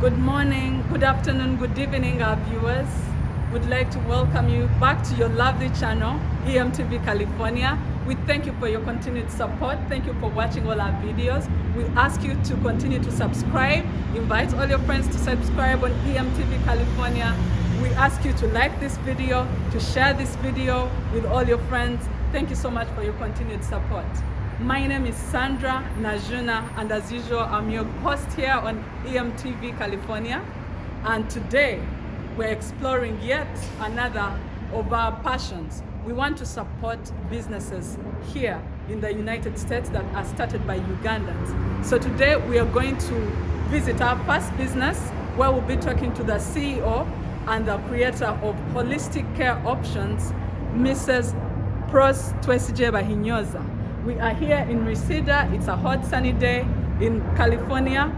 Good morning, good afternoon, good evening, our viewers. We'd like to welcome you back to your lovely channel, AMTV California. We thank you for your continued support. Thank you for watching all our videos. We ask you to continue to subscribe. Invite all your friends to subscribe on AMTV California. We ask you to like this video, to share this video with all your friends. Thank you so much for your continued support. My name is Sandra Najuna, and as usual, I'm your host here on AMTV California. And today, we're exploring yet another of our passions. We want to support businesses here in the United States that are started by Ugandans. So today, we are going to visit our first business, where we'll be talking to the CEO and the creator of Holistic Care Options, Mrs. Prossy Bahinyoza. We are here in Reseda. It's a hot sunny day in California.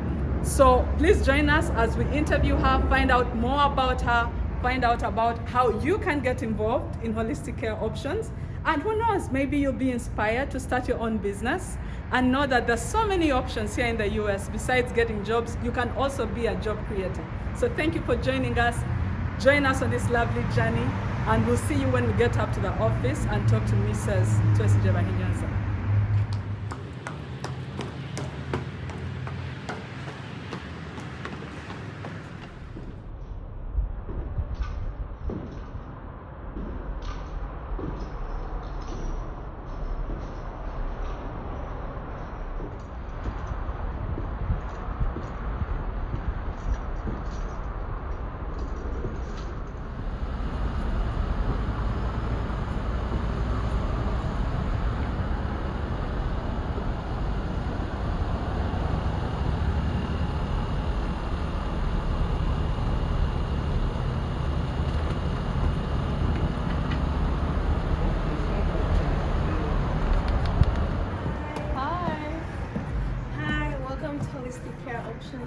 So please join us as we interview her, find out more about her, find out about how you can get involved in holistic care options. And who knows, maybe you'll be inspired to start your own business and know that there's so many options here in the US. Besides getting jobs, you can also be a job creator. So thank you for joining us. Join us on this lovely journey, and we'll see you when we get up to the office and talk to Mrs. Prossy Bahinyoza.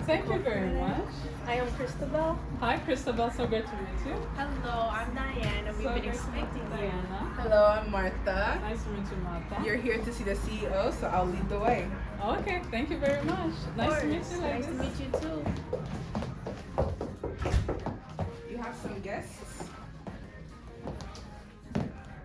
Thank you very much. I am Christabel. Hi, Christabel. So great to meet you. Hello, I'm Diana. We've So been great to meet expecting you. Diana. Hello, I'm Martha. Nice to meet you, Martha. You're here to see the CEO, so I'll lead the way. Okay, thank you very much. Nice to meet you. Nice to meet you too. You have some guests.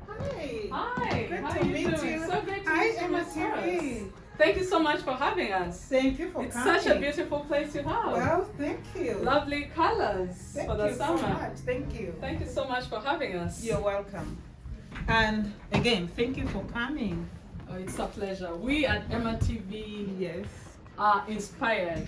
Hi. Hi. Good How to are you meet doing? you. So great to Hi, meet you, Miss AMTV. Horace. Thank you so much for having us. Thank you for It's coming. such a beautiful place you have. Well, thank you. Lovely colors Thank for the you summer. so much. Thank you. Thank you so much for having us. You're welcome. And again, thank you for coming. Oh, it's a pleasure. We at MTV Yes. are inspired,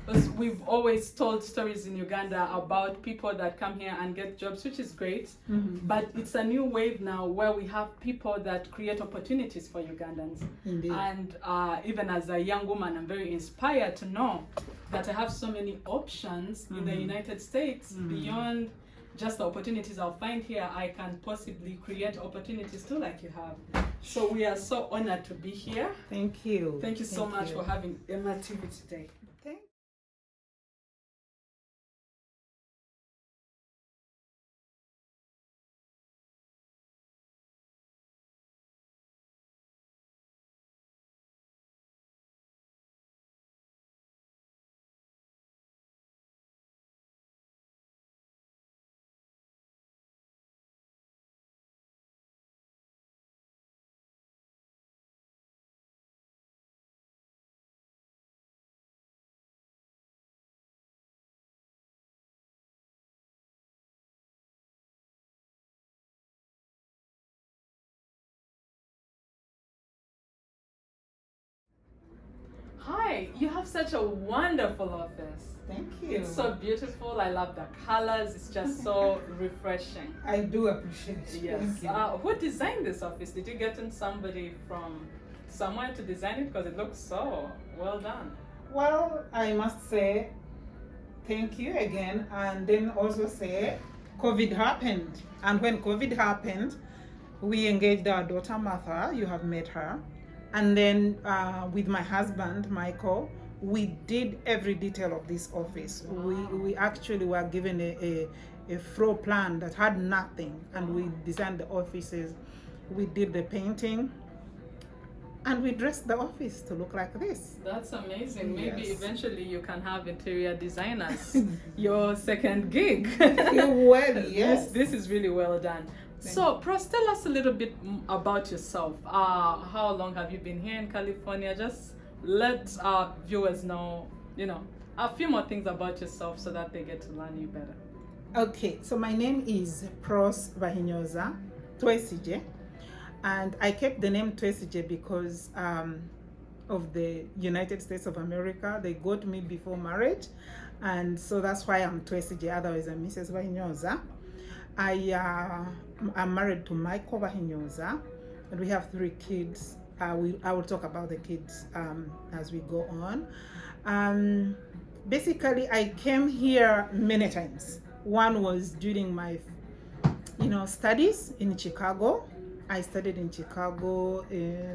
because we've always told stories in Uganda about people that come here and get jobs, which is great. Mm-hmm. But it's a new wave now where we have people that create opportunities for Ugandans. Indeed. And even as a young woman, I'm very inspired to know that I have so many options in the United States beyond just the opportunities I'll find here. I can possibly create opportunities too, like you have. So we are so honored to be here. Thank you. Thank you so much for having MTV today. Thank Hi, you have such a wonderful office. Thank you. It's so beautiful. I love the colors. It's just so refreshing. I do appreciate it. Yes. Thank you. Who designed this office? Did you get in somebody from somewhere to design it? Because it looks so well done. Well, I must say thank you again, and then also say COVID happened. And when COVID happened, we engaged our daughter Martha. You have met her. And then with my husband, Michael, we did every detail of this office. Wow. We actually were given a floor plan that had nothing, and we designed the offices. We did the painting, and we dressed the office to look like this. That's amazing. Maybe Yes. eventually you can have interior designers. Your second gig. Well, yes. This is really well done. So, Pros, tell us a little bit about yourself. How long have you been here in California? Just let our viewers know, a few more things about yourself so that they get to learn you better. Okay, so my name is Bahinyoza, Twesije, and I kept the name Twesije because of the United States of America. They got me before marriage, and so that's why I'm Twesije, otherwise I'm Mrs. Bahinyoza. I'm married to Michael Bahinyoza, and we have 3 kids. I will talk about the kids as we go on. Basically, I came here many times. One was during my, studies in Chicago. I studied in Chicago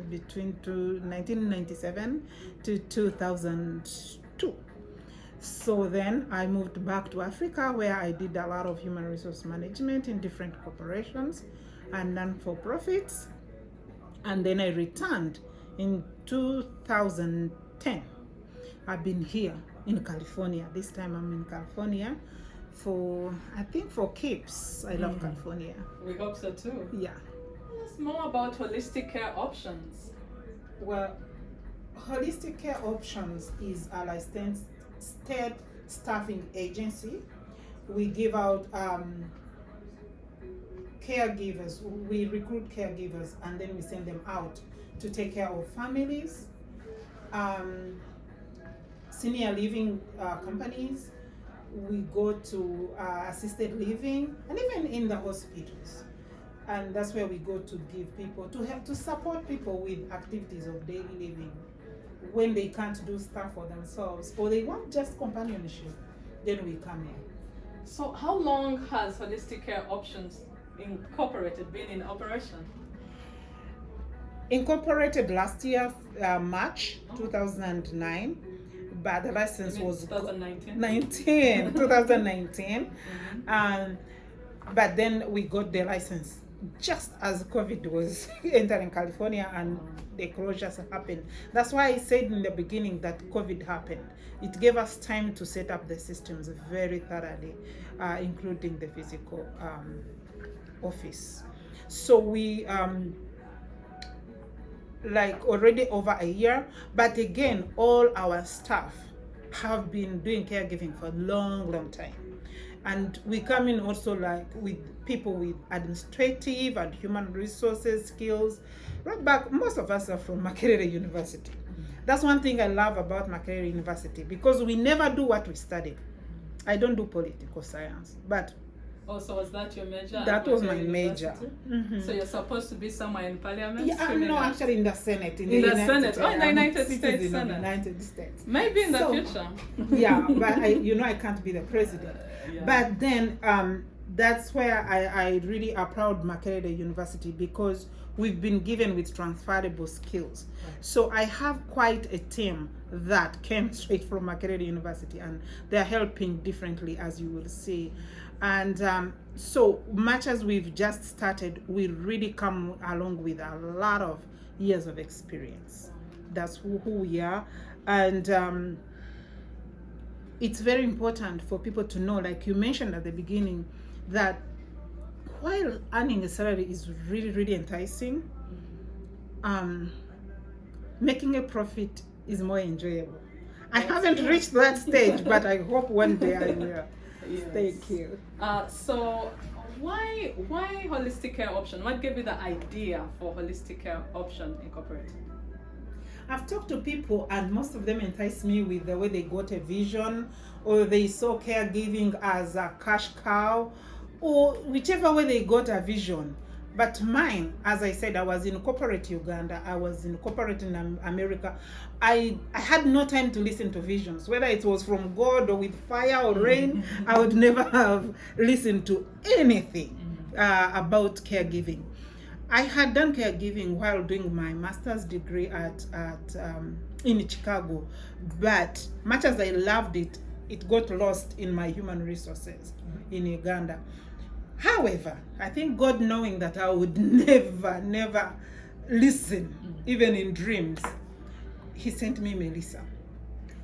between 1997 to 2002. So then I moved back to Africa, where I did a lot of human resource management in different corporations and non-for-profits. And then I returned in 2010. I've been here in California. This time I'm in California for keeps. I love California. We hope so too. Yeah. Tell us more about holistic care options. Well, Holistic Care Options is a licensed state staffing agency. We give out caregivers. We recruit caregivers and then we send them out to take care of families, senior living companies. We go to assisted living and even in the hospitals. And that's where we go to give people, to help to support people with activities of daily living when they can't do stuff for themselves or they want just companionship. Then we come in. So, how long has Holistic Care Options Incorporated been in operation? Incorporated last year, March 2009, but the license was 2019. 2019. But then we got the license just as COVID was entering California and the closures happened. That's why I said in the beginning that COVID happened. It gave us time to set up the systems very thoroughly, including the physical office. So we already over a year, but again, all our staff have been doing caregiving for a long time. And we come in also with people with administrative and human resources skills. Right back, most of us are from Makerere University. That's one thing I love about Makerere University, because we never do what we studied. I don't do political science, but so was that your major? That was my major. So you're supposed to be somewhere in parliament? Yeah, no, actually in the Senate. In the Senate? Oh, in the United States in the Senate. United States. Maybe in the future. Yeah, but I can't be the president. Yeah. But then that's where I really applaud Makerere University, because we've been given with transferable skills. So I have quite a team that came straight from Makerere University, and they're helping differently, as you will see. And so much as we've just started, we really come along with a lot of years of experience. That's who we are. And it's very important for people to know, like you mentioned at the beginning, that while earning a salary is really, really enticing, making a profit is more enjoyable. I haven't reached that stage, but I hope one day I will. Yes. Thank you. So why Holistic Care Option? What gave you the idea for Holistic Care Option Incorporated? I've talked to people, and most of them entice me with the way they got a vision, or they saw caregiving as a cash cow, or whichever way they got a vision. But mine, as I said, I was in corporate Uganda, I was in corporate in America. I had no time to listen to visions, whether it was from God or with fire or rain. I would never have listened to anything about caregiving. I had done caregiving while doing my master's degree in Chicago, but much as I loved it, it got lost in my human resources in Uganda. However, I think God, knowing that I would never listen, even in dreams. He sent me Melissa.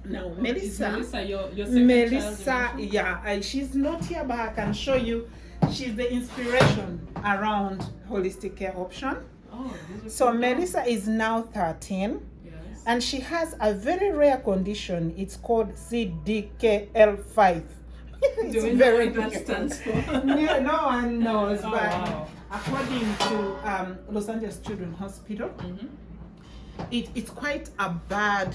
Now, Is Melissa, Melissa your second Melissa, child? you mentioned? yeah, she's not here, but I can show you. She's the inspiration around holistic care option. Oh, beautiful. So Melissa is now 13, Yes. and she has a very rare condition. It's called CDKL5. Do we know what that stands for? No one knows, Oh, but wow. according to Los Angeles Children's Hospital, Mhm. it's quite a bad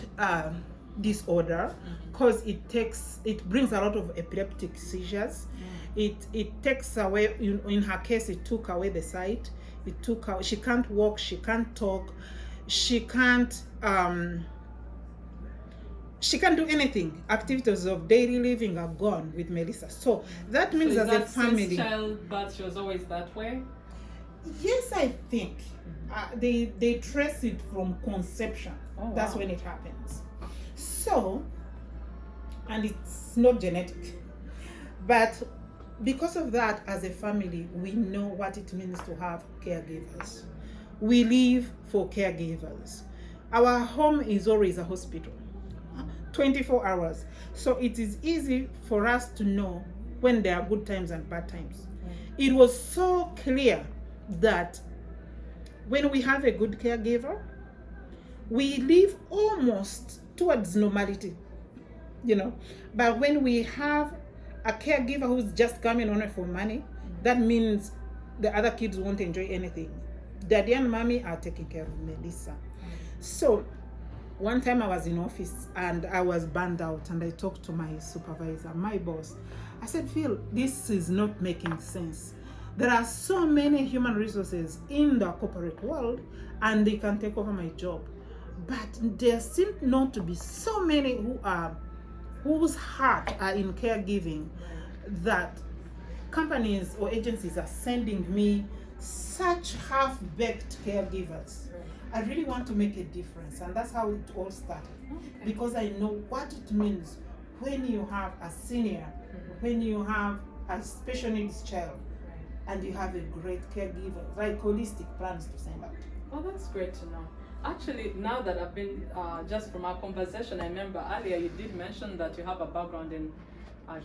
disorder because it brings a lot of epileptic seizures. It takes away, in her case, it took away the sight. It took out, she can't walk, she can't talk, she can't do anything. Activities of daily living are gone with Melissa. So that means So as is a that family. since childbirth she was always that way? Yes, I think they trace it from conception. Oh, That's wow. when it happens. So, and it's not genetic, but because of that, as a family, we know what it means to have caregivers. We live for caregivers. Our home is always a hospital, 24 hours. So it is easy for us to know when there are good times and bad times. It was so clear that when we have a good caregiver, we live almost towards normality, But when we have a caregiver who's just coming only for money, that means the other kids won't enjoy anything. Daddy and mommy are taking care of Melissa. So one time I was in office and I was burned out, and I talked to my supervisor, my boss. I said, Phil, this is not making sense. There are so many human resources in the corporate world and they can take over my job. But there seem not to be so many whose heart are in caregiving, that companies or agencies are sending me such half-baked caregivers. I really want to make a difference, and that's how it all started. Okay. Because I know what it means when you have a senior, when you have a special needs child, and you have a great caregiver, like holistic plans to send out. Oh, that's great to know. Actually, now that I've been, just from our conversation, I remember earlier you did mention that you have a background in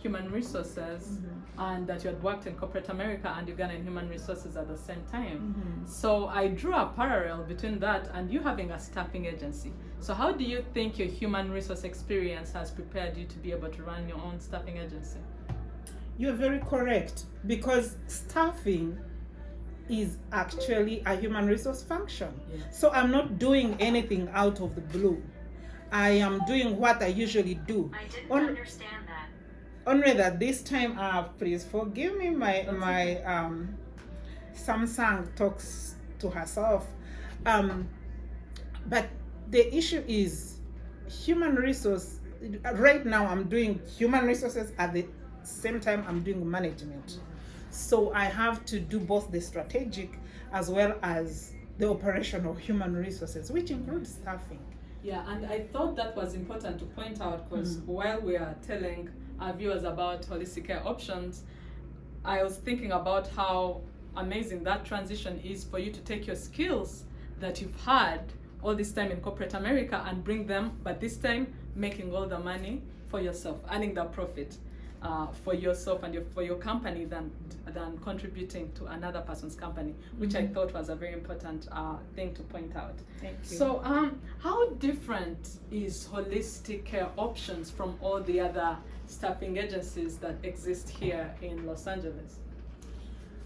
human resources, and that you had worked in corporate America and Uganda in human resources at the same time. So I drew a parallel between that and you having a staffing agency. So how do you think your human resource experience has prepared you to be able to run your own staffing agency? You're very correct, because staffing is actually a human resource function. Yes. So I'm not doing anything out of the blue. I am doing what I usually do. I didn't On- understand that. Only that this time, please forgive me, my Samsung talks to herself. But the issue is human resource. Right now I'm doing human resources at the same time I'm doing management. So I have to do both the strategic as well as the operational human resources, which includes staffing. Yeah, and I thought that was important to point out, because while we are telling our viewers about holistic care options, I was thinking about how amazing that transition is for you to take your skills that you've had all this time in corporate America and bring them, but this time making all the money for yourself, earning the profit for yourself and for your company than contributing to another person's company, which I thought was a very important thing to point out. Thank you. So how different is holistic care options from all the other staffing agencies that exist here in Los Angeles?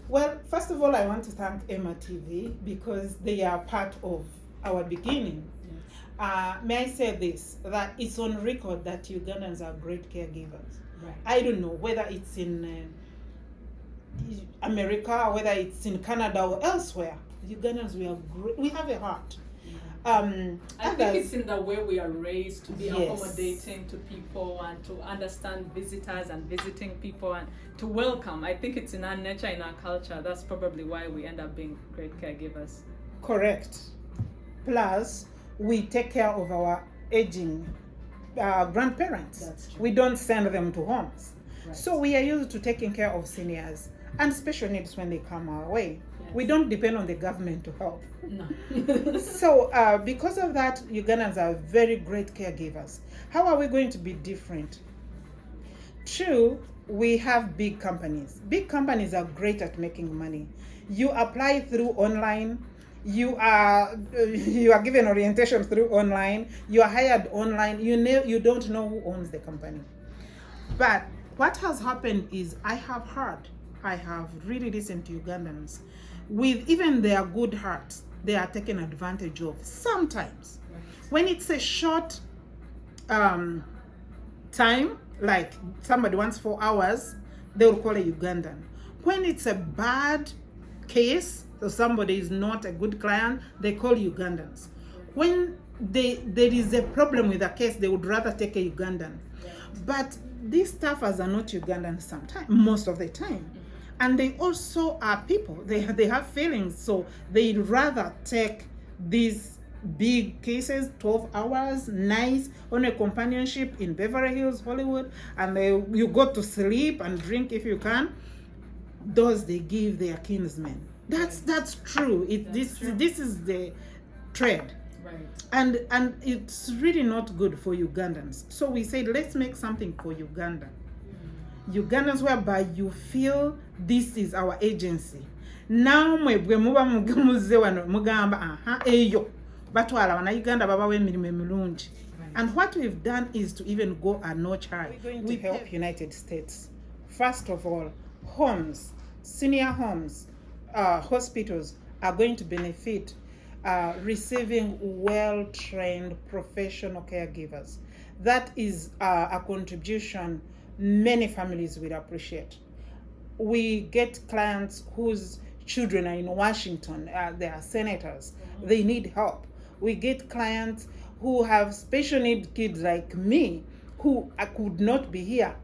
Well, first of all, I want to thank AMTV because they are part of our beginning. May I say this, that it's on record that Ugandans are great caregivers. Right. I don't know whether it's in America, whether it's in Canada or elsewhere. Ugandans, we are great. We have a heart. I think Others- it's in the way we are raised to be Yes. accommodating to people and to understand visitors and visiting people and to welcome. I think it's in our nature, in our culture. That's probably why we end up being great caregivers. Correct. Plus, we take care of our aging grandparents. That's true. We don't send them to homes. Right. So we are used to taking care of seniors and special needs when they come our way. Yeah. We don't depend on the government to help. No. So because of that, Ugandans are very great caregivers. How are we going to be different? True, we have big companies. Big companies are great at making money. You apply through online. You are given orientation through online. You are hired online. You don't know who owns the company. But what has happened is I have really listened to Ugandans. With even their good hearts, they are taken advantage of sometimes. When it's a short time, like somebody wants 4 hours, they will call a Ugandan. When it's a bad case, so somebody is not a good client, they call Ugandans. When there is a problem with a case, they would rather take a Ugandan. But these staffers are not Ugandan sometimes, most of the time. And they also are people. They have feelings, so they'd rather take these big cases, 12 hours, nice, on a companionship in Beverly Hills, Hollywood, and you go to sleep and drink if you can. Those they give their kinsmen. That's true. This is the trade. Right. And it's really not good for Ugandans. So we said, let's make something for Uganda. Ugandans whereby you feel this is our agency. Now mwebwe muba muze wano mugamba aha eyo batwala wana Uganda baba w'emirimu emilungi. And what we've done is to even go a notch higher. We're going to help United States. First of all, homes, senior homes, hospitals are going to benefit receiving well-trained professional caregivers. That is a contribution many families will appreciate. We get clients whose children are in Washington, they are senators, they need help. We get clients who have special need kids like me, who I could not be here,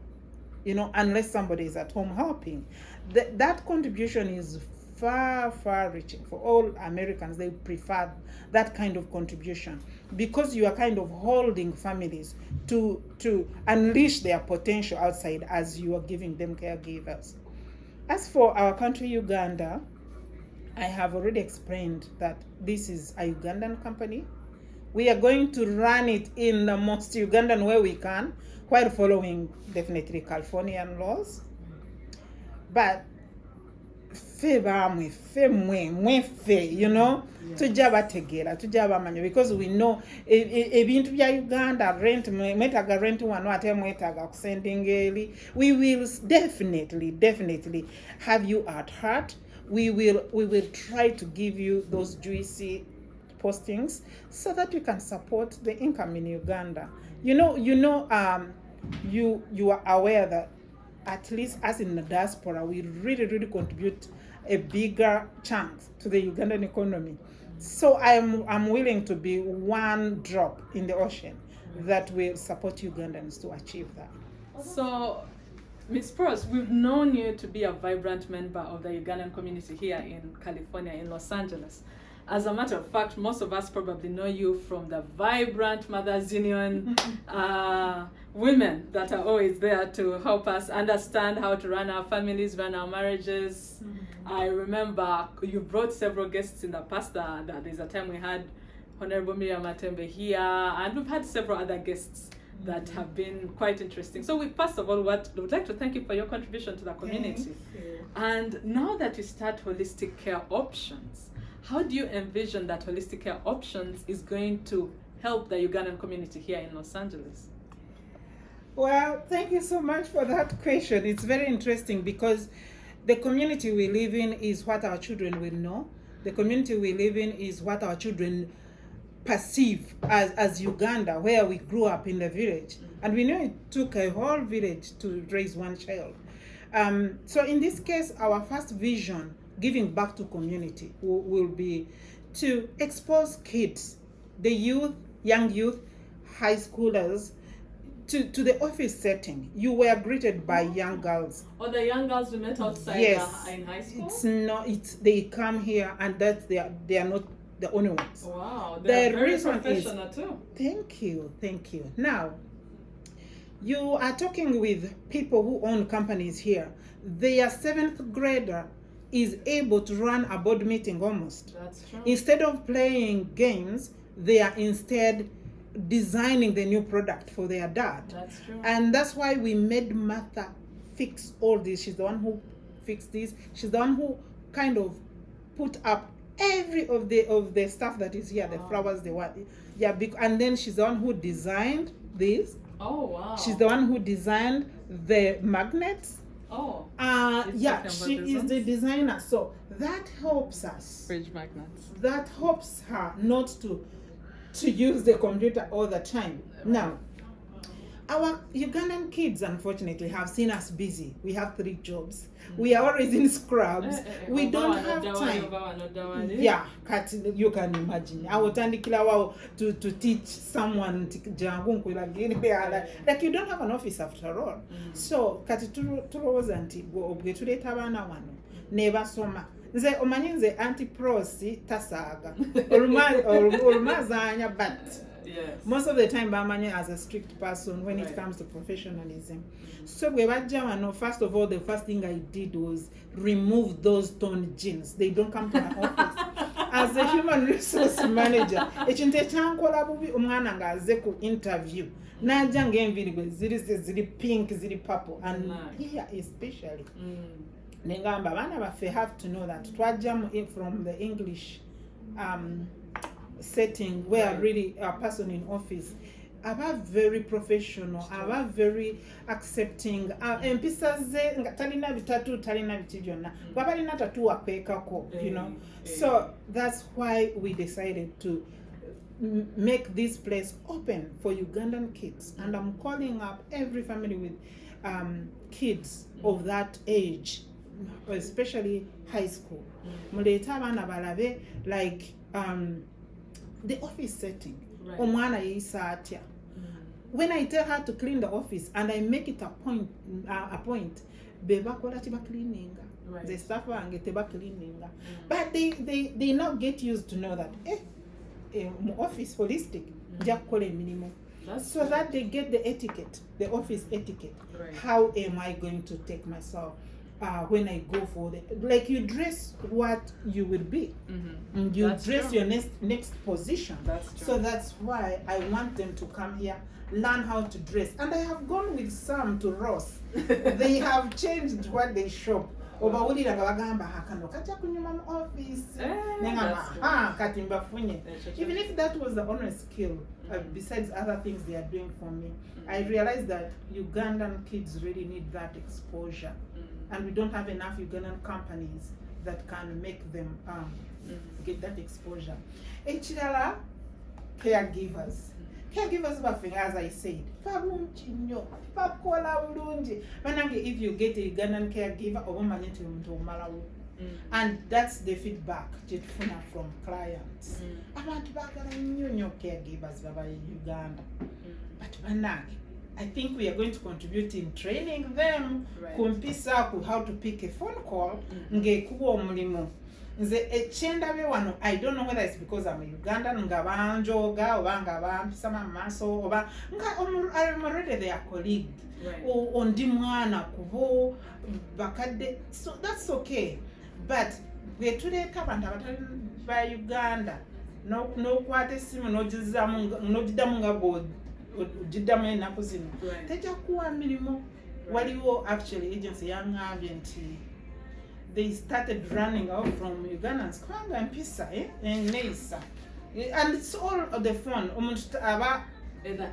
unless somebody is at home helping. That contribution is far reaching for all Americans. They prefer that kind of contribution because you are kind of holding families to unleash their potential outside as you are giving them caregivers. As for our country, Uganda, I have already explained that this is a Ugandan company. We are going to run it in the most Ugandan way we can, while following definitely Californian laws. But tujja bategeera tujja bamanya because we know ebintu bya Uganda rent mwetaga rent wano ate mwetaga kusendinga eri. We will definitely have you at heart. We will try to give you those juicy postings so that you can support the income in Uganda. You are aware that at least as in the diaspora, we really contribute a bigger chunk to the Ugandan economy. So I'm willing to be one drop in the ocean that will support Ugandans to achieve that. So, Ms. Pross, we've known you to be a vibrant member of the Ugandan community here in California, in Los Angeles. As a matter of fact, most of us probably know you from the vibrant Mothers Union women that are always there to help us understand how to run our families, run our marriages. I remember you brought several guests in the past. There's a time we had Honorable Miriam Matembe here, and we've had several other guests that have been quite interesting. So we first of all would like to thank you for your contribution to the community. And now that you start Holistic Care Options, how do you envision that Holistic Care Options is going to help the Ugandan community here in Los Angeles? Well, thank you so much for that question. It's very interesting because the community we live in is what our children will know. The community we live in is what our children perceive as Uganda, where we grew up in the village. And we know it took a whole village to raise one child. So in this case, our first vision, giving back to community, will be to expose kids, the youth, young youth, high schoolers, to the office setting. You were greeted by young girls. Or the young girls we met outside in high school? They come here and that they are not the only ones. Wow, they're very professional too. Thank you. Now, you are talking with people who own companies here. They are 7th grader is able to run a board meeting almost. That's true. Instead of playing games, they are instead designing the new product for their dad. That's true. And that's why we made Martha fix all this. She's the one who fixed this. She's the one who kind of put up every of the stuff that is here, the flowers, the what. Yeah, and then she's the one who designed this. Oh wow. She's the one who designed the magnets. Oh. Yeah, she is the designer. So that helps us. Fridge magnets. That helps her not to use the computer all the time. Now, our Ugandan kids, unfortunately, have seen us busy. We have 3 jobs. We are always in scrubs. We don't have time. Yeah, you can imagine. I would to teach someone like you don't have an office after all. So kati tulowoza nti gwe tuleeta abaana wano ne basoma. Nze omanyi nze anti Prossy tasaaga. Olumazanya, but yes. Most of the time bamanyi as a strict person when it comes to professionalism. So bwe bajja wano, first of all, the first thing I did was remove those torn jeans. They don't come to my office. As a human resource manager, ekintu ekyankola bubi omwana ng'azze ku interview n'ajja ng'enviri bwe ziri pink, ziri purple, and here especially. Nengamba abaana baffe have to know that twajja from the English setting where really a person in office aba very professional, aba very accepting. Empisa ze nga talina bitatu, talina biti byonna, bwaba alina tatu akwekako, you know. So that's why we decided to make this place open for Ugandan kids, and I'm calling up every family with kids of that age, especially high school. Muleta abaana balabe like the office setting. Omwana yeyisa atya. When I tell her to clean the office and I make it a point, bebakola tiba cleaninga. The staff wange teba cleaninga. But they now get used to know that office holistic jakole minimum. So that they get the etiquette, the office etiquette. How am I going to take myself when I go for like you dress what you will be. You that's dress true. Your next position. That's true. So that's why I want them to come here, learn how to dress. And I have gone with some to Ross. They have changed what they shop. Obawulira bagamba hakano kacha kunyuma mu office. Even if that was the only skill, besides other things they are doing for me, I realized that Ugandan kids really need that exposure. And we don't have enough Ugandan companies that can make them get that exposure. Echirala, caregivers. Caregivers, as I said, if you get a Ugandan caregiver, and that's the feedback from clients. Abantu bagala nnyo caregivers baba Uganda. But I think we are going to contribute in training them kumpisa how to pick a phone call ngekuwa omulimu. Nze echenda be wano, I don't know whether it's because I'm a Ugandan nga banjoga oba nga bampisa maso oba nga I'm already their colleague. Ondi mwana kubo bakadde, so that's okay. But we tuleka abantu abatali ba Uganda no kwata esimu nogidamu nga ujidamu enaku zino tejja kuwa mirimu. Waliwo actually agency yangambye nti they started running out from Ugandans kubanga mpisa neisa, and it's all on the phone. Omuntu aba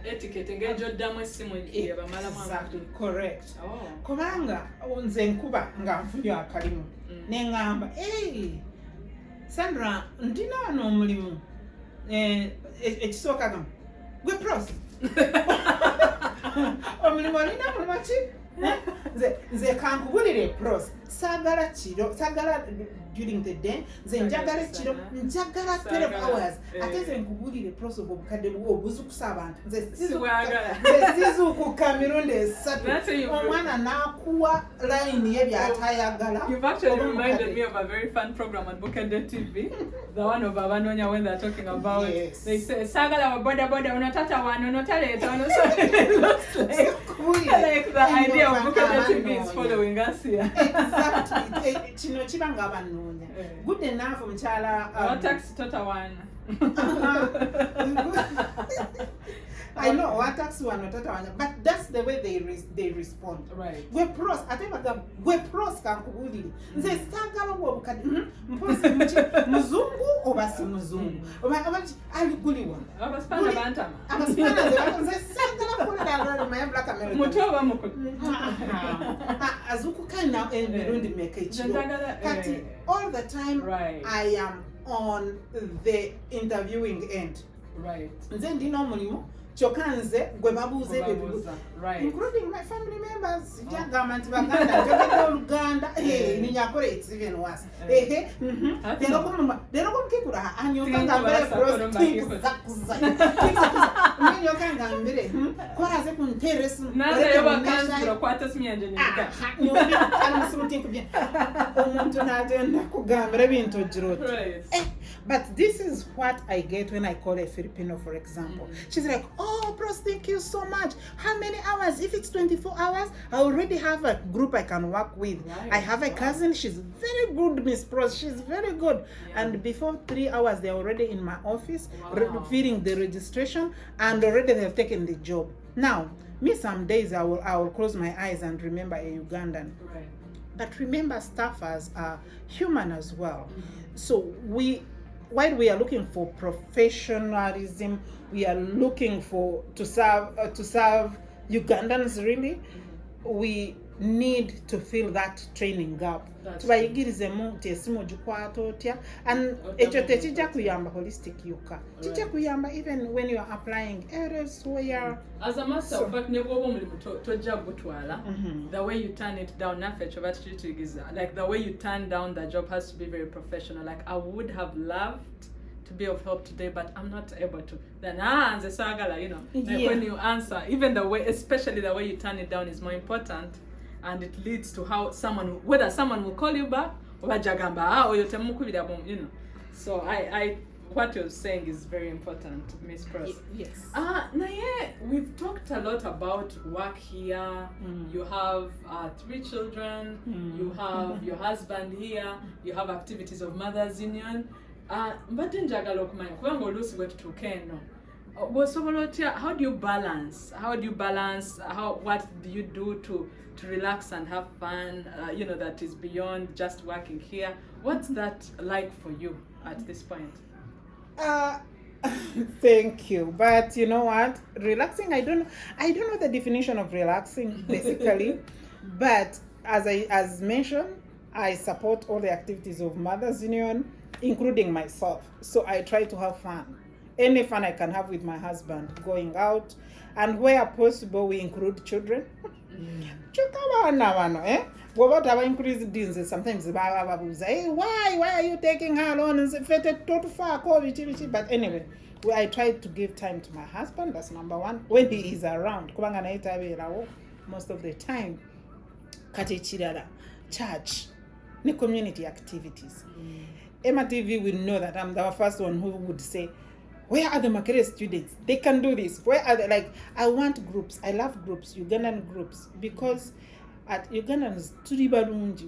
etiquette engeri oddamu essimu ye bamalamu. Exactly, correct. Kubanga nze nkuba nga nfunye akalimu neŋŋamba Sandra ndina wano omulimu ekisooka gamba gwe Prossy omulimu olina mulimu ki? Nze kankubulire Prossy saagala kiro, saagala during the day, nze njagala kiro, njagala 12 hours. Ate nze nkubulire Prossy obukadde obuzukusa abantu nze sizuukuka mirundi esatu. Omwana n'akuwa line ye by'atayagala. You've actually reminded me of a very fun program on Bukende TV, the one of Abanonya, when they're talking about they say sagala wa boda unatata wano notaleta wano. So it looks like the idea of Bukende TV is following us here. Exactly. kino kiba nga banoonya good enough omukyala Our tax total one. I know what tax one but that's the way they respond. Right. Gwe pros ate baga gwe pros kankubulire nze saagala gwe obukadde mpozi muki muzungu oba si muzungu oba aliguliwa Abaspana bantama. abasipana nze saagala kukolera my black American Mutoba mukutu. azukukana emirundi meka ekiro kati all the time Right. I am on the interviewing end. Right. Nze ndina omulimu kyokka nze gwe babuuza ebyo bibuuza Right. including my family members jagamba nti baganda njogedde oluganda ninyakola it's even worse lero kumukikula anyoka nga mbere prostinkuzakuza nanyoka nga mbere koraze kunteresi Naza yoba kanzira kwata simyanje nyika. omuntu n'agenda kugambira ebintu ogiroti. Right. But this is what I get when I call a Filipino, for example. She's like, oh, Pros, thank you so much. How many hours? If it's 24 hours, I already have a group I can work with. Right. I have a cousin. She's very good, Miss Pros. She's very good. Yeah. And before 3 hours, they're already in my office, Wow. filling the registration, and already they've taken the job. Now, me some days I will close my eyes and remember a Ugandan. Right. But remember, staffers are human as well. So while we are looking for professionalism, we are looking to serve Ugandans really. We need to fill that training gap. That's Tubayigirizemu nti esimu ogikwata otya, and ekyo tekijja kuyamba holistic yuka. Kijja kuyamba even when you are applying elsewhere. As a matter of fact, never omulimu tojja gutwala. The way you turn it down, like the way you turn down the job has to be very professional. Like I would have loved to be of help today, but I'm not able to. Then the sagala, you know. Like when you answer, even the way, especially the way you turn it down, is more important, and it leads to how whether someone will call you back or jagamba or you know. So what you're saying is very important, Miss Pross. Yes. Naye, we've talked a lot about work here. You have 3 children. You have your husband here. You have activities of Mothers Union. Mbadde njagala okumanya kubanga oluusi bwe tutuuka eno bw'osobola otya, how do you balance what do you do to relax and have fun, you know, that is beyond just working here? What's that like for you at this point? Thank you, but you know what, relaxing, I don't know the definition of relaxing basically. But as mentioned, I support all the activities of Mothers Union, including myself. So I try to have fun. Any fun I can have with my husband, going out, and where possible we include children. What have increased things? Sometimes hey, why are you taking her on? But anyway, I try to give time to my husband. That's number one. When he is around, most of the time, church, community activities. AMTV will know that I'm the first one who would say, where are the Makerere students? They can do this. Where are they? I want groups. I love groups, Ugandan groups, because at Ugandans,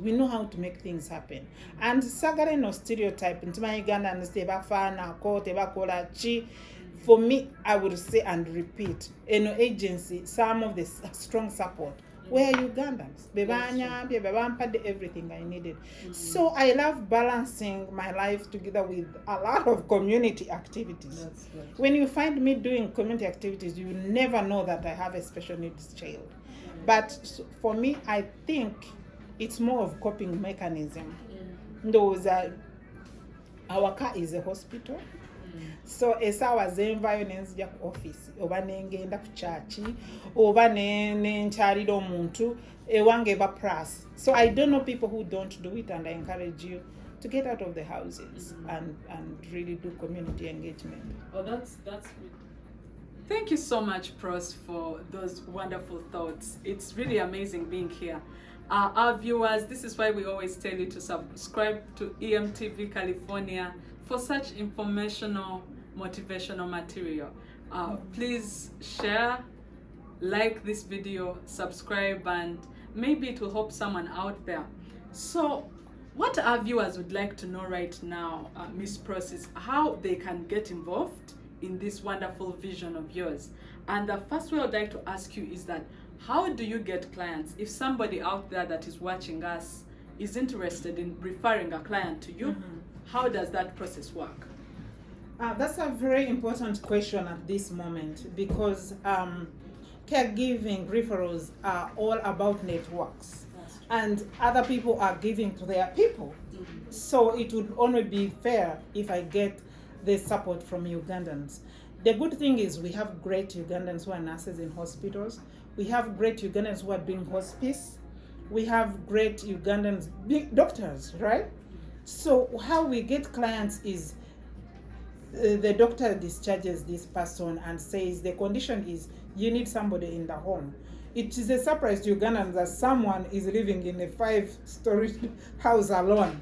we know how to make things happen. And sagare no stereotype, for me, I would say and repeat, agency, some of the strong support. Where Ugandans, everything I needed. So I love balancing my life together with a lot of community activities. That's good. When you find me doing community activities, you never know that I have a special needs child. But for me, I think it's more of coping mechanism. Those our car is a hospital. So esawa z'environence ya ku office oba nengenda ku church oba nenkyalira omuntu ewange ba press. So I don't know people who don't do it, and I encourage you to get out of the houses and really do community engagement. Oh, that's good. Thank you so much, Pross, for those wonderful thoughts. It's really amazing being here. Our viewers, this is why we always tell you to subscribe to AMTV California for such informational, motivational material. Please share, like this video, subscribe, and maybe it will help someone out there. So What our viewers would like to know right now, Miss Prossy, is how they can get involved in this wonderful vision of yours. And the first way I'd like to ask you is that, how do you get clients? If somebody out there that is watching us is interested in referring a client to you, how does that process work? That's a very important question at this moment, because caregiving referrals are all about networks, and other people are giving to their people. So it would only be fair if I get the support from Ugandans. The good thing is we have great Ugandans who are nurses in hospitals. We have great Ugandans who are doing hospice. We have great Ugandans, big doctors, right? So how we get clients is the doctor discharges this person and says the condition is you need somebody in the home. It is a surprise to Ugandans that someone is living in a 5-story house alone,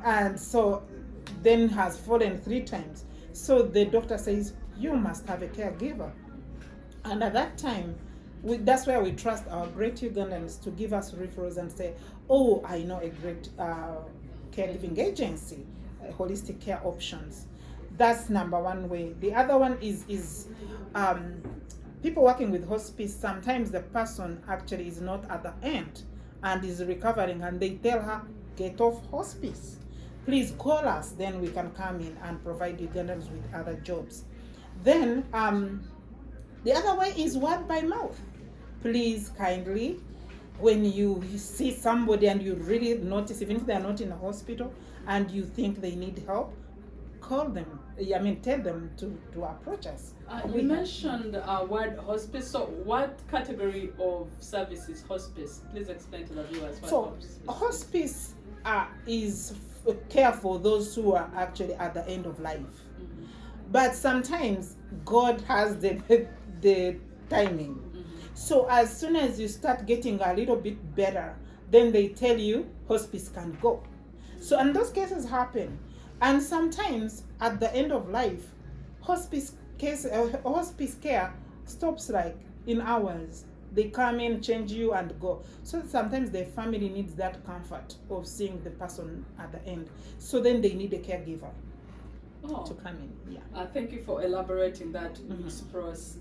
and so then has fallen 3 times. So the doctor says you must have a caregiver, and at that time that's where we trust our great Ugandans to give us referrals and say, oh, I know a great caregiving agency, holistic care options. That's number one way. The other one is people working with hospice. Sometimes the person actually is not at the end and is recovering, and they tell her, get off hospice, please call us, then we can come in and provide Ugandans with other jobs. Then the other way is word by mouth. Please kindly, when you see somebody and you really notice, even if they're not in a hospital and you think they need help, call them. Tell them to approach us. You mentioned word hospice. So what category of service is hospice? Please explain to the viewers what hospice is care for those who are actually at the end of life. But sometimes God has the timing. So as soon as you start getting a little bit better, then they tell you hospice can go. So, and those cases happen. And sometimes at the end of life, hospice care stops like in hours. They come in, change you, and go. So sometimes the family needs that comfort of seeing the person at the end. So then they need a caregiver to come in. Yeah. Thank you for elaborating that, Ms. Pross.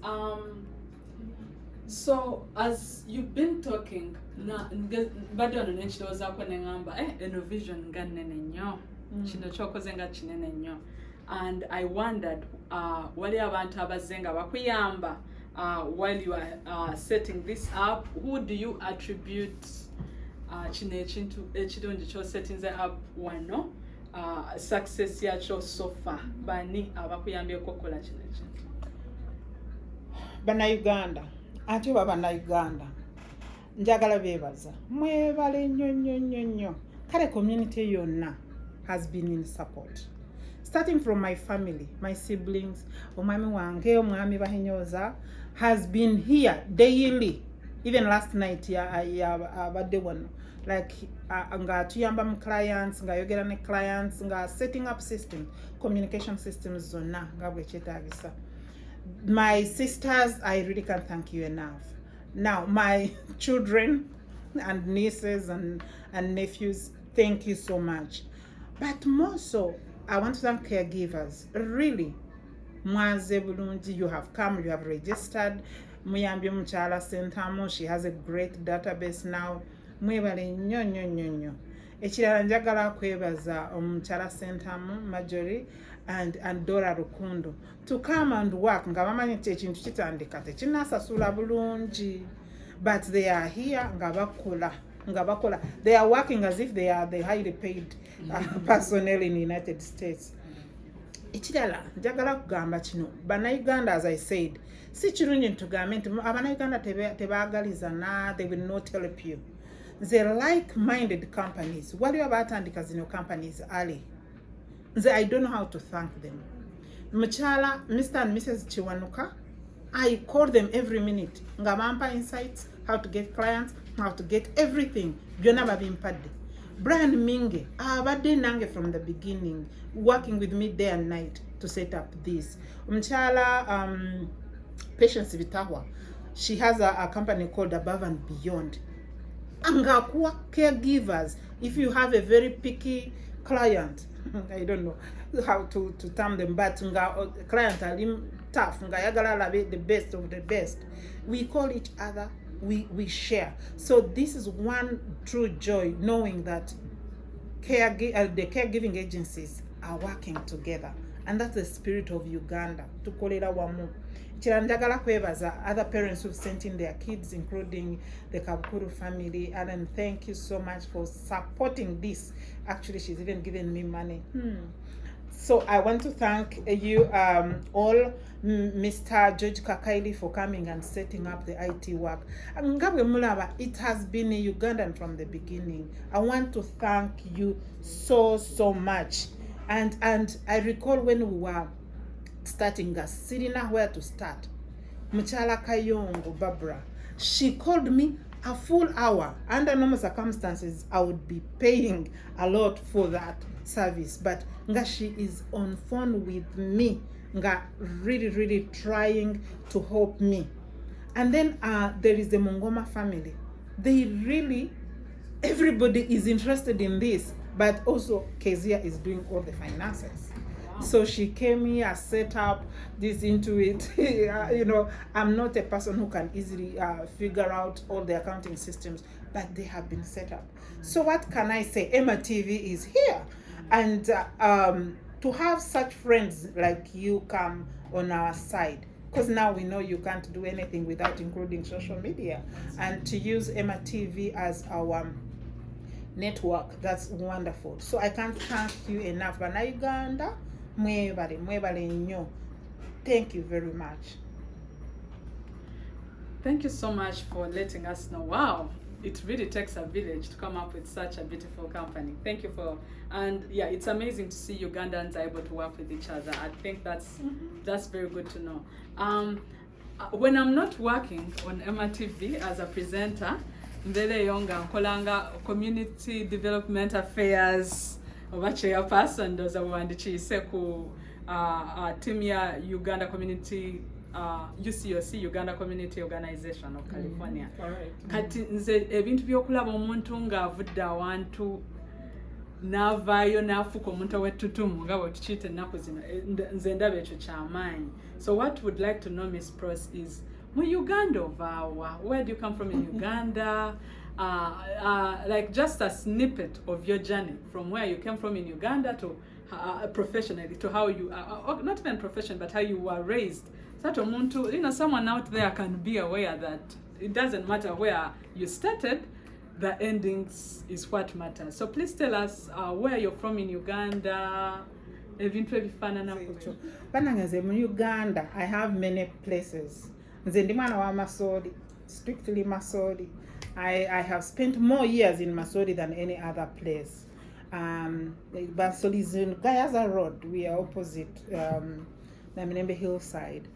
So as you've been talking, bado nechitozaako nengamba eno vision nga nnene nnyo, kino kyokoze nga kinene nnyo, and I wondered wali abantu abazze nga bakuyamba while you are setting this up. Who do you attribute kino ekintu ekirungi kyosettinze up wano success yakyo so far? Bani abakuyambyeko okukola kino ekintu? Bannayuganda, ate bannayuganda njagala beebaza, mwebale nnyo. Kale community yonna has been in support, starting from my family, my siblings. Omwami wange, omwami Bahinyoza, has been here daily. Even last night abadde wano, like nga tuyamba mu clients, nga yogera ne clients, nga setting up system, communication systems zonna nga bwe kyetaagisa. My sisters, I really can't thank you enough. Now, my children and nieces and nephews, thank you so much. But more so, I want to thank caregivers. Really, mwaze bulungi, you have come, you have registered. Muyambye mukyala Sentamu, she has a great database now. Mwebale nnyo. Ekirala njagala kwebaza omukyala Sentamu Marjorie and Dora Rukundo to come and work. Nga bamanyi ekintu kitandika tekinnasasula bulungi, but they are here nga bakola. They are working as if they are the highly paid personnel in the United States. Ekirala njagala kugamba kino, bannayuganda, as I said, si kirungi ntugambe nti abannayuganda tebaagaliza na, they will not help you. They like-minded companies. Waliwo abaatandika zino companies early. I don't know how to thank them. Mchala, Mr. and Mrs. Chiwanuka, I call them every minute. Nga bampa insights, how to get clients, how to get everything. Byonna babimpadde. Brian Minge, abadde nange from the beginning, working with me day and night to set up this. Mchala, Patience Vitahwa, she has a company called Above and Beyond. angakuwa caregivers. If you have a very picky client, I don't know how to term them, but client alim tough, yagala alabe the best of the best. We call each other, we share. So this is one true joy, knowing that the caregiving agencies are working together, and that's the spirit of Uganda. Tukolera wamu. Njagala kwebaza other parents who've sent in their kids, including the Kabukuru family, and then thank you so much for supporting this. Actually, she's even given me money. So I want to thank you all, Mr. George Kakaili, for coming and setting up the IT work. Ngabwe Mulaba, it has been a Ugandan from the beginning. I want to thank you so much. And I recall when we were starting Sirina where to start. Mchala Kayongo Barbara, she called me a full hour. Under normal circumstances, I would be paying a lot for that service, but nga she is on phone with me, nga really trying to help me. And then there is the Mongoma family. They really, everybody is interested in this, but also Kezia is doing all the finances. So she came here, set up this into it. You know, I'm not a person who can easily figure out all the accounting systems, but they have been set up. So what can I say? AMTV is here. And to have such friends like you come on our side, because now we know you can't do anything without including social media, and to use AMTV as our network, that's wonderful. So I can't thank you enough. Bana Uganda, mwebale nnyo. Thank you very much. Thank you so much for letting us know. Wow, it really takes a village to come up with such a beautiful company. Thank you for, and yeah, it's amazing to see Ugandans are able to work with each other. I think that's very good to know. When I'm not working on MRTV as a presenter, mbele yonga nkolanga community development affairs oba chairperson ndoza buwandikiise ku team ya Uganda Community UCOC, Uganda Community Organization of California. Kati nze ebintu byokulaba omuntu ng'avudde awantu n'avaayo n'afuuka omuntu ow'ettutumu nga bwe tukiyita ennaku zino, nze ndaba ekyo ky'amaanyi. So what would like to know, Miss Pross, is mu Uganda ovaawa? Where do you come from in Uganda? Like just a snippet of your journey from where you came from in Uganda to professionally, to how you, not even profession, but how you were raised. So omuntu, you know, someone out there can be aware that it doesn't matter where you started, the endings is what matters. So please tell us where you're from in Uganda. Ebintu ebifaanana kutyo. Banangaze mu Uganda, I have many places. Nze ndi mwana wa Masoli, strictly Masoli. I have spent more years in Masoli than any other place. Masoli is in Gayaza Road. We are opposite Naminembe Hillside.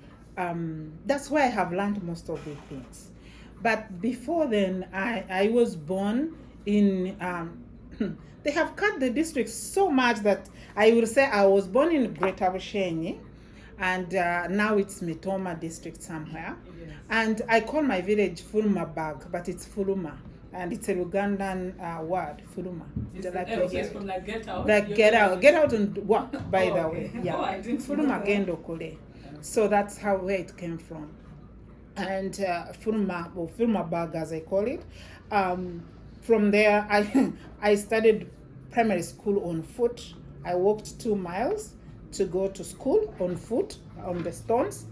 That's where I have learned most of the things. But before then, I was born in, they have cut the district so much that I will say I was born in Greater Bushenyi, and now it's Mitoma district somewhere. Yes. And I call my village Fuluma Bag, but it's Fuluma. And it's a Ugandan word, Fuluma. It's from like get out? Like get out and walk, by the way. Yeah. Oh, I didn't Fuluma Gendo Kule. So that's where it came from. And Fuluma, or Fuluma Bag as I call it. From there, I started primary school on foot. I walked 2 miles to go to school on foot, on the stones.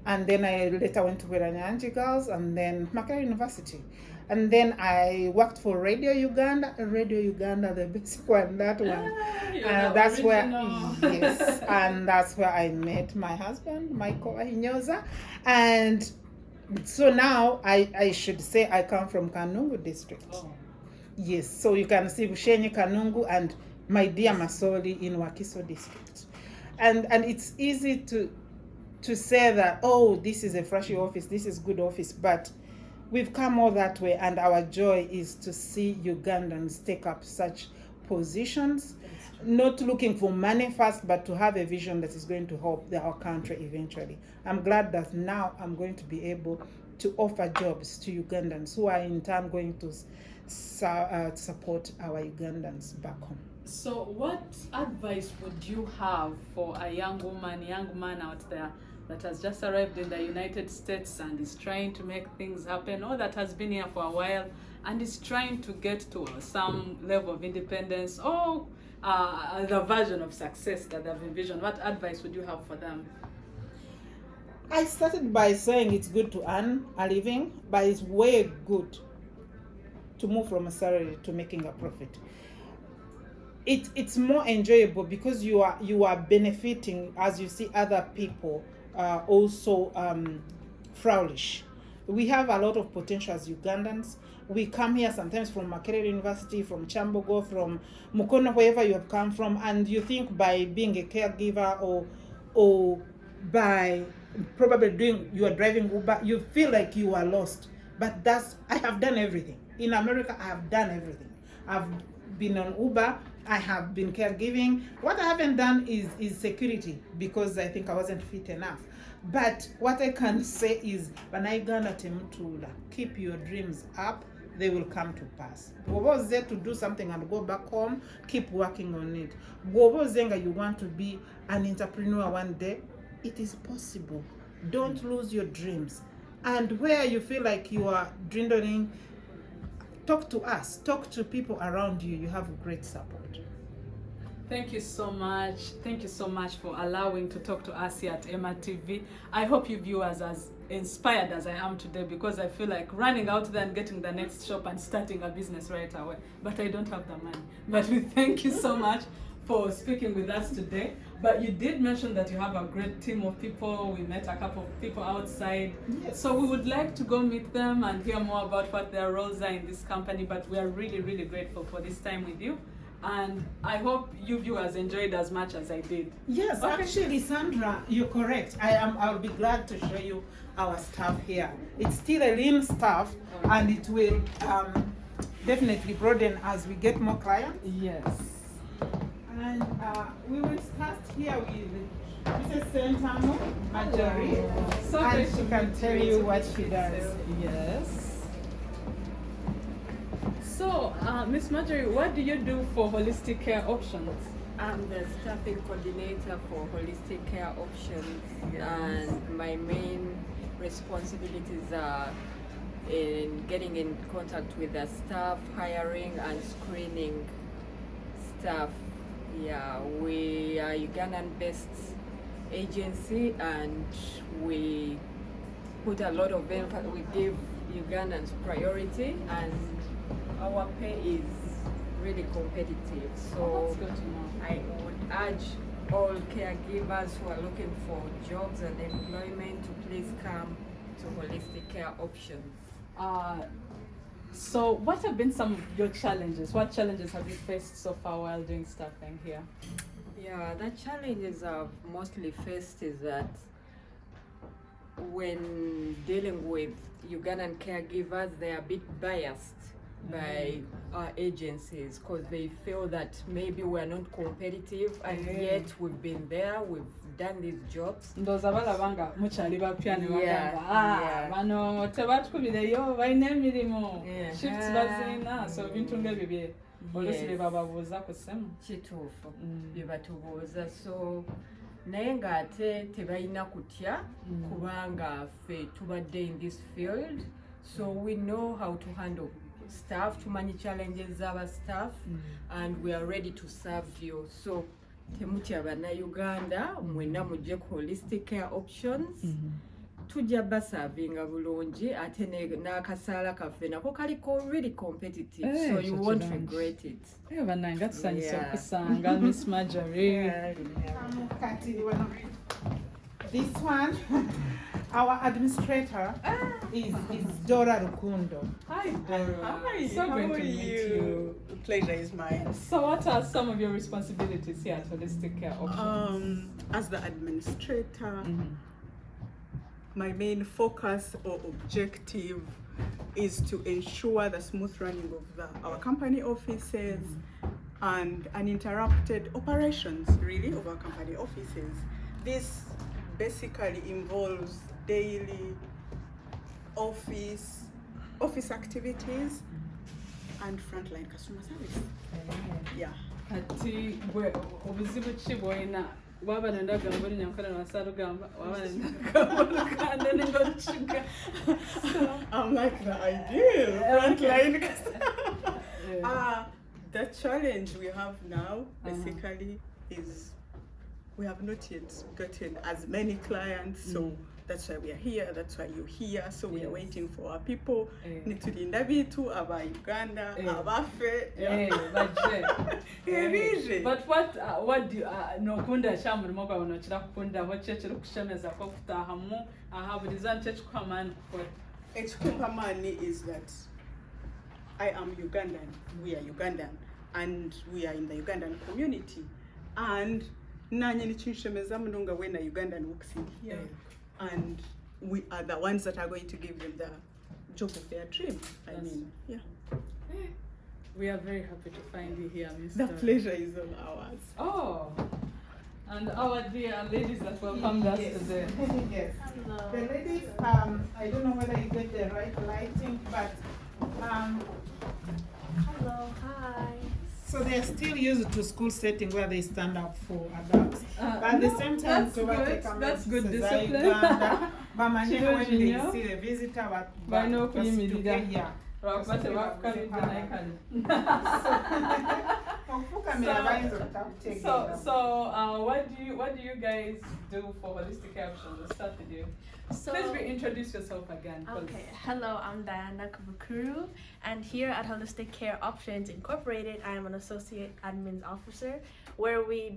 And then I later went to Weranyanji Girls and then Makere University. And then I worked for Radio Uganda, the basic one, that one. That's original. Where, yes, and that's where I met my husband, Michael Bahinyoza. And so now I should say I come from Kanungu district. Oh. Yes, so you can see Bushenyi, Kanungu, and my dear Masoli in Wakiso district. And it's easy to say that, oh, this is a flashy office, this is good office, but we've come all that way, and our joy is to see Ugandans take up such positions, not looking for money first, but to have a vision that is going to help our country eventually. I'm glad that now I'm going to be able to offer jobs to Ugandans who are in turn going to support our Ugandans back home. So what advice would you have for a young man out there that has just arrived in the United States and is trying to make things happen, or that has been here for a while and is trying to get to some level of independence or the version of success that they've envisioned? What advice would you have for them? I started by saying it's good to earn a living, but it's way good to move from a salary to making a profit. It's more enjoyable because you are benefiting as you see other people also flourish. We have a lot of potential as Ugandans. We come here sometimes from Makerere University, from Chambogo, from Mukono, wherever you have come from, and you think by being a caregiver or by probably you are driving Uber, you feel like you are lost. But I have done everything. In America, I have done everything. I've been on Uber, I have been caregiving. What I haven't done is security because I think I wasn't fit enough. But what I can say is, keep your dreams up, they will come to pass. Whoever is there to do something and go back home, keep working on it. Whoever is you want to be an entrepreneur one day, it is possible. Don't lose your dreams. And where you feel like you are dwindling, talk to us, talk to people around you. You have great support. Thank you so much. Thank you so much for allowing to talk to us here at AMTV. I hope you viewers as inspired as I am today, because I feel like running out there and getting the next shop and starting a business right away. But I don't have the money. But we thank you so much for speaking with us today. But you did mention that you have a great team of people. We met a couple of people outside. Yes. So we would like to go meet them and hear more about what their roles are in this company. But we are really, really grateful for this time with you. And I hope you viewers enjoyed as much as I did. Yes, Okay. Actually, Sandra, you're correct. I'll be glad to show you our staff here. It's still a lean staff, and it will definitely broaden as we get more clients. Yes. And we will start here with Mrs. Sentamo Marjorie, So and great she to can meet tell you what she does. Yes. So, Miss Marjorie, what do you do for Holistic Care Options? I'm the staffing coordinator for Holistic Care Options, Yes. and my main responsibilities are in getting in contact with the staff, hiring and screening staff. Yeah, we are Ugandan-based agency, and we put a lot of emphasis. We give Ugandans priority, and our pay is really competitive. So That's good to know. I would urge all caregivers who are looking for jobs and employment to please come to Holistic Care Options. So what have been some of your challenges? What challenges have you faced so far while doing staffing here? Yeah, the challenges I've mostly faced is that when dealing with Ugandan caregivers, they are a bit biased by our agencies because they feel that maybe we're not competitive, and yet we've been there, we've done these jobs. Ndoza balabanga mukyali bapya ne Yeah, bagamba yeah. bano tebatukubireyo balina emirimu Yeah. shifts bazina, so ebintu ng'ebyo bye oluusi Yes. bye bababuuza ku ssimu. Kituufu bye batubuuza, so naye ng'ate tebalina kutya kubanga ffe tubadde in this field, so we know how to handle staff, tumanyi challenges z'aba staff, and we are ready to serve you. So temutya bannayuganda, mwenna mujje ku Holistic Care Options, tujja basavinga bulungi, ate n'akasaala kaffe nako kaliko really competitive, so you won't regret it. Bannange nga tusanyusa Yeah. okusanga Miss Marjorie. This one, our administrator is Dora Rukundo. Hi Dora. Hi, So how great are to meet you? The pleasure is mine. So what are some of your responsibilities here at Holistic Care Options? As the administrator, my main focus or objective is to ensure the smooth running of our company offices and uninterrupted operations, really, of our company offices. This basically involves daily office activities, and frontline customer service. Yeah. Kati gwe obuzibu ki bw'olina waba nendagamba oli nyankala nasaalugamba waba nendagamba oluganda nengokiga. I'm like the ideal frontline customer. The challenge we have now basically is we have not yet gotten as many clients, so that's why we are here, that's why you're here, so we are waiting for our people. Nitulinda bitu aba Uganda, abafe. But what do you nokunda kya mulimo gwawe nokira kukunda kye kiri kushemeza ko kutahamu buli zan kye kikuha amaani kukola. Ekikupa amaani is that I am Ugandan, we are Ugandan, and we are in the Ugandan community, and nanye nikinshemeza munonga when a Ugandan walks in here, and we are the ones that are going to give them the job of their dream. I mean, yeah. We are very happy to find you here, Mr. The pleasure is all ours. Oh, and our dear ladies that welcomed us today. Yes. Hello. The ladies, I don't know whether you get the right lighting, but Hello, hi. so they're still used to school setting where they stand up for adults. But at the same time, that's good discipline. Bamanya when they Children, see a visitor, Balina okuyimirira. yeah. Lwakuba tebakukalidde naye kale. So, what do you guys do for holistic care options? Let's start with you. So, Please reintroduce yourself again. 'Cause okay, hello, I'm Diana Kabukuru, and here at Holistic Care Options Incorporated, I am an associate admin officer, where we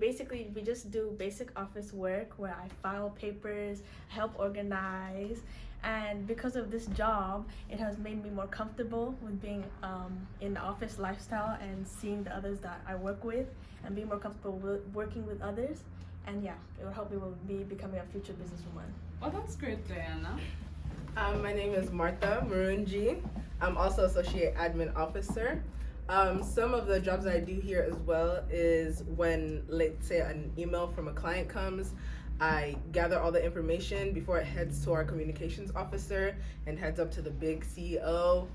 just do basic office work, where I file papers, help organize, and because of this job, it has made me more comfortable with being in the office lifestyle and seeing the others that I work with, and being more comfortable with working with others, and yeah, it will help me with me becoming a future businesswoman. Oh, that's great, Diana. My name is Martha Murunji. I'm also Associate Admin Officer. Some of the jobs I do here as well is when, let's say, an email from a client comes, I gather all the information before it heads to our communications officer and heads up to the big CEO.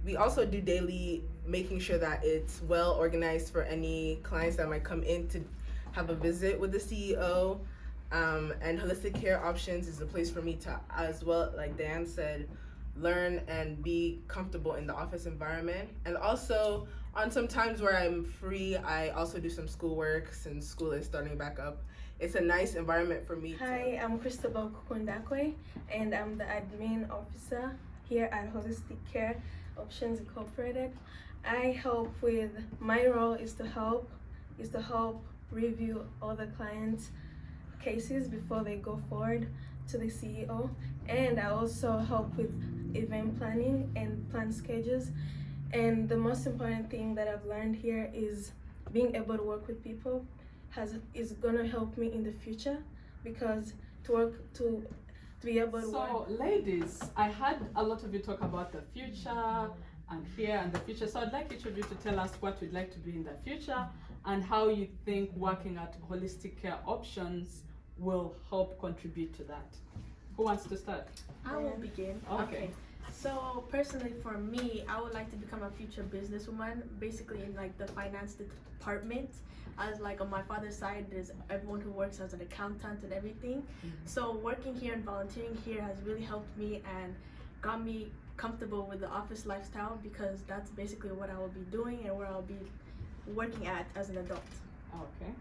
We also do daily making sure that it's well organized for any clients that might come in to have a visit with the CEO. And Holistic Care Options is a place for me to, as well, like Dan said, learn and be comfortable in the office environment. And also, on some times where I'm free, I also do some schoolwork since school is starting back up. It's a nice environment for me. Hi, I'm Cristobal Kukundakwe, and I'm the admin officer here at Holistic Care Options Incorporated. My role is to help review all the clients' cases before they go forward to the CEO, and I also help with event planning and plan schedules. And the most important thing that I've learned here is being able to work with people is gonna help me in the future, because to be able to work. So, ladies, I had a lot of you talk about the future and here and the future. So I'd like each of you to tell us what you'd like to be in the future and how you think working at Holistic Care Options will help contribute to that. Who wants to start? I will begin. Okay. So personally, for me, I would like to become a future businesswoman, basically in like the finance department. As like on my father's side, there's everyone who works as an accountant and everything. So working here and volunteering here has really helped me and got me comfortable with the office lifestyle, because that's basically what I will be doing and where I'll be working at as an adult. Okay.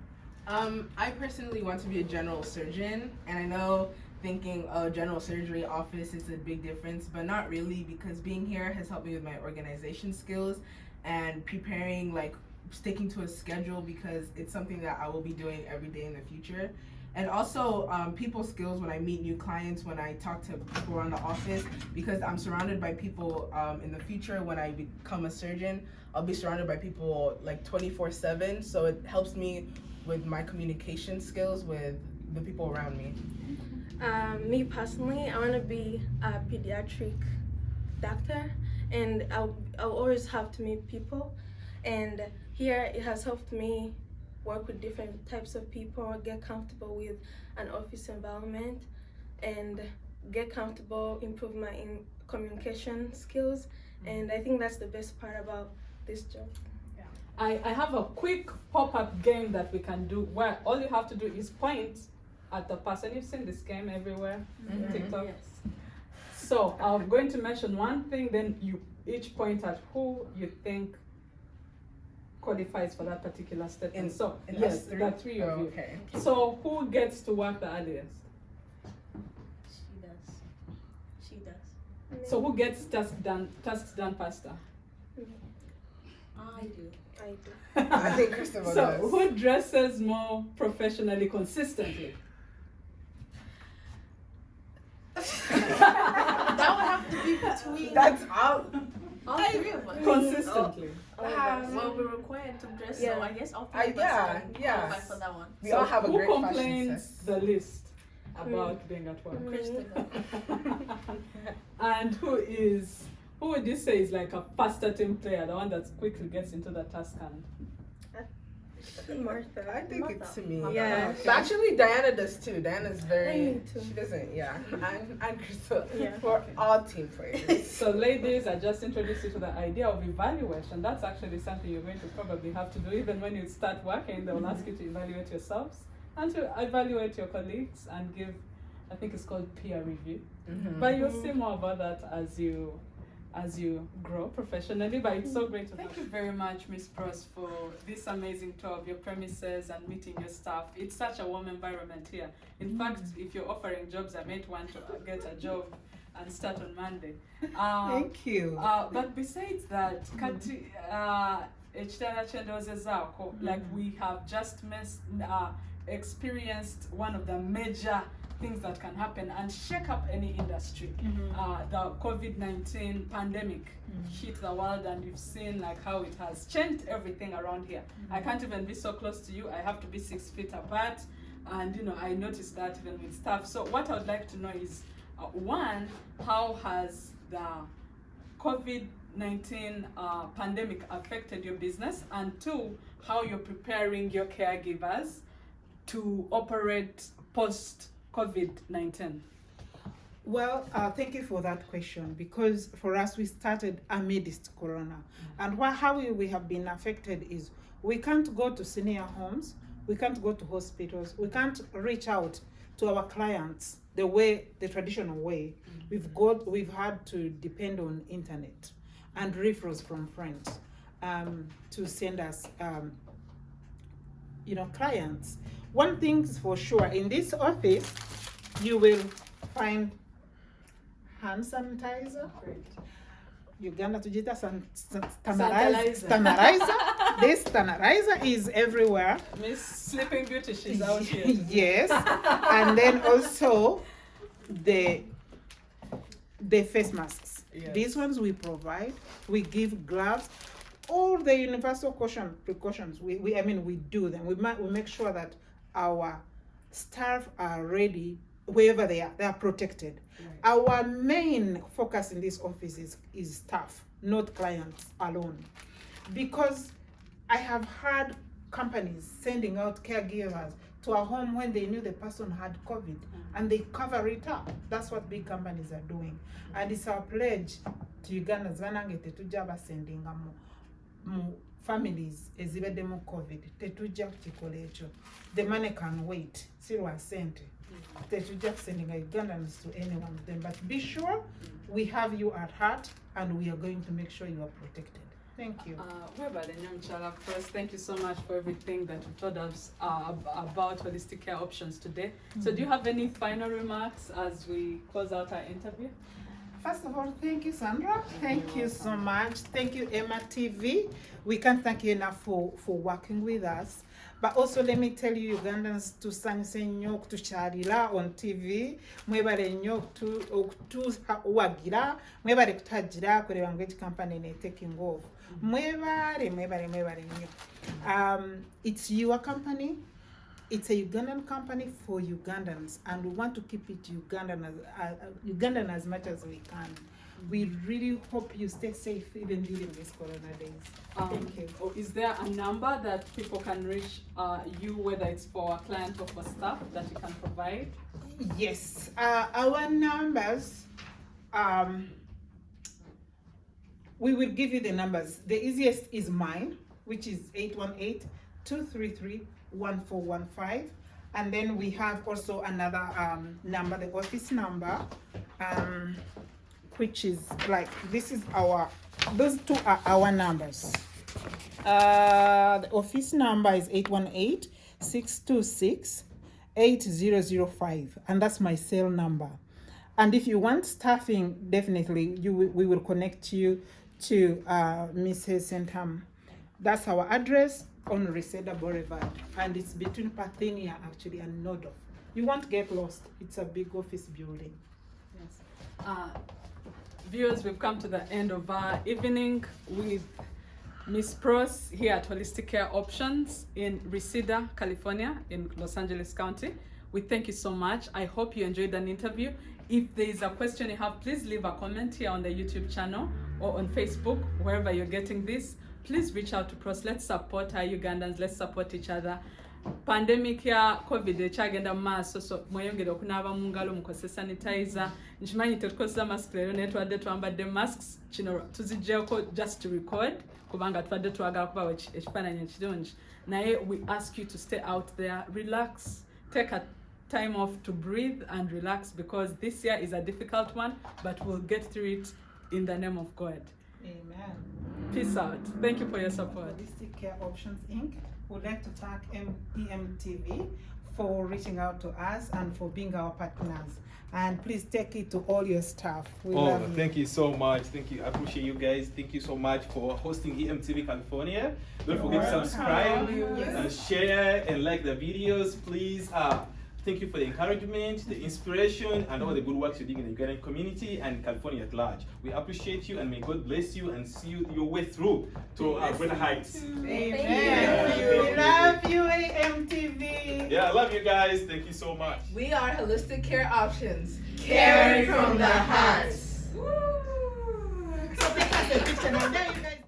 I personally want to be a general surgeon, and I know thinking, oh, general surgery office is a big difference, but not really, because being here has helped me with my organization skills and preparing, like sticking to a schedule, because it's something that I will be doing every day in the future. And also people skills when I meet new clients, when I talk to people around the office, because I'm surrounded by people in the future. When I become a surgeon, I'll be surrounded by people like 24/7, so it helps me with my communication skills with the people around me. Me personally, I want to be a pediatric doctor, and I'll always have to meet people, and here it has helped me work with different types of people, get comfortable with an office environment, and get comfortable, improve my communication skills, and I think that's the best part about this job. I have a quick pop-up game that we can do where all you have to do is point at the person. You've seen this game everywhere, TikTok. Yes. So I'm going to mention one thing, then you each point at who you think qualifies for that particular statement. So yes, there are three of you. Okay. So who gets to work the earliest? She does. So who gets tasks done faster? I do. I think Christopher So does. who dresses more professionally consistently? That would have to be between That's all. all three of us. Consistently. Well, we're required to dress, so I guess all three of us yeah, can yeah. qualify for that one. We all have a who great fashion complains sense. the least about being at work? Christopher. And who would you say is like a faster team player, the one that quickly gets into the task hand? Martha. I think it's me. Yeah. But actually, Diana does too. Diana's very. Me too. She doesn't. Yeah. And Crystal. Yeah. We're all team players. So ladies, I just introduced you to the idea of evaluation. That's actually something you're going to probably have to do even when you start working. They will ask you to evaluate yourselves and to evaluate your colleagues and give, I think it's called peer review. But you'll see more about that as you grow professionally. But it's so great to thank you very much, Miss Pross, for this amazing tour of your premises and meeting your staff. It's such a warm environment here. In fact, if you're offering jobs, I might want to get a job and start on Monday. Thank you. But besides that, Kati, like we have just experienced one of the major things that can happen and shake up any industry. The COVID-19 pandemic hit the world, and you've seen like how it has changed everything around here. I can't even be so close to you. I have to be 6 feet apart, and I noticed that even with staff. So what I would like to know is, one, how has the COVID-19 pandemic affected your business, and two, how you're preparing your caregivers to operate post COVID-19? Well, thank you for that question, because for us, we started amidst Corona. And how we have been affected is we can't go to senior homes, we can't go to hospitals, we can't reach out to our clients the traditional way. We've had to depend on internet and referrals from friends to send us clients. One thing's for sure, in this office, you will find hand sanitizer. Great. Uganda tujita Sanitizer. stanarizer. This stanarizer is everywhere. Miss Sleeping Beauty, she's out here. Yes. And then also the face masks. Yes. These ones we provide. We give gloves. All the universal precautions, we do them. We make sure that our staff are ready wherever they are protected. Right. Our main focus in this office is staff, not clients alone. Because I have had companies sending out caregivers to a home when they knew the person had COVID, and they cover it up. That's what big companies are doing. And it's our pledge to Ugandans banange tetujja basendinga mu families ezibeddemu COVID. Tetujja kukikola ekyo. The money can wait. Si lwa sente. Tetujja kusendinga Ugandans to any one of them. But be sure we have you at heart, and we are going to make sure you are protected. Thank you. First, thank you so much for everything that you told us about holistic care options today. So do you have any final remarks as we close out our interview? First of all, thank you, Sandra. Thank you so much. Thank you, AMTV. We can't thank you enough for working with us. But also, let me tell you, Ugandans, tusanyuse nnyo okutukyalira on TV. Mwebale nnyo okutuwagira. Mwebale kutajira kureba ngu eki company ne taking off. Mwebale nnyo. It's your company. It's a Ugandan company for Ugandans, and we want to keep it Ugandan as much as we can. we really hope you stay safe even during these corona days. Thank you. Is there a number that people can reach you, whether it's for a client or for staff, that you can provide? Yes, our numbers, we will give you the numbers. The easiest is mine, which is 818-233-1415. And then we have also another number, the office number, which is like, this is those two are our numbers. The office number is 818-626-8005, and that's my cell number. And if you want staffing, definitely we will connect you to Mrs. Sentham. That's our address on Reseda Boulevard, and it's between Parthenia actually and Nodo. You won't get lost. It's a big office building. Yes. Viewers, we've come to the end of our evening with Miss Pross here at Holistic Care Options in Reseda, California, in Los Angeles County. We thank you so much. I hope you enjoyed an interview. If there is a question you have, please leave a comment here on the YouTube channel or on Facebook, wherever you're getting this. Please reach out to Pross. Let's support our Ugandans. Let's support each other. Pandemic ya COVID ekyagenda mu maaso, so mweyongere okunaaba mu ngalo mukozese sanitizer. Nkimanyi tetukozesa mask leero naye tubadde twambadde masks. Kino tuzigyeko just to record kubanga tubadde twagala kubawa ekifaananyi ekirungi. Naye we ask you to stay out there, relax, take a time off to breathe and relax, because this year is a difficult one, but we'll get through it in the name of God. Amen. Peace out. Thank you for your support. Holistic Care Options Inc. would like to thank AMTV for reaching out to us and for being our partners. And please take it to all your staff. We love you. Thank you so much. Thank you. I appreciate you guys. Thank you so much for hosting AMTV California. Don't forget to subscribe and share and like the videos. Please, thank you for the encouragement, the inspiration, and all the good work you're doing in the Ugandan community and California at large. We appreciate you, and may God bless you and see you your way through to greater heights. Amen. We love you, AMTV. Yeah, I love you guys. Thank you so much. We are Holistic Care Options. Caring from the heart. So take us a picture now. There you guys.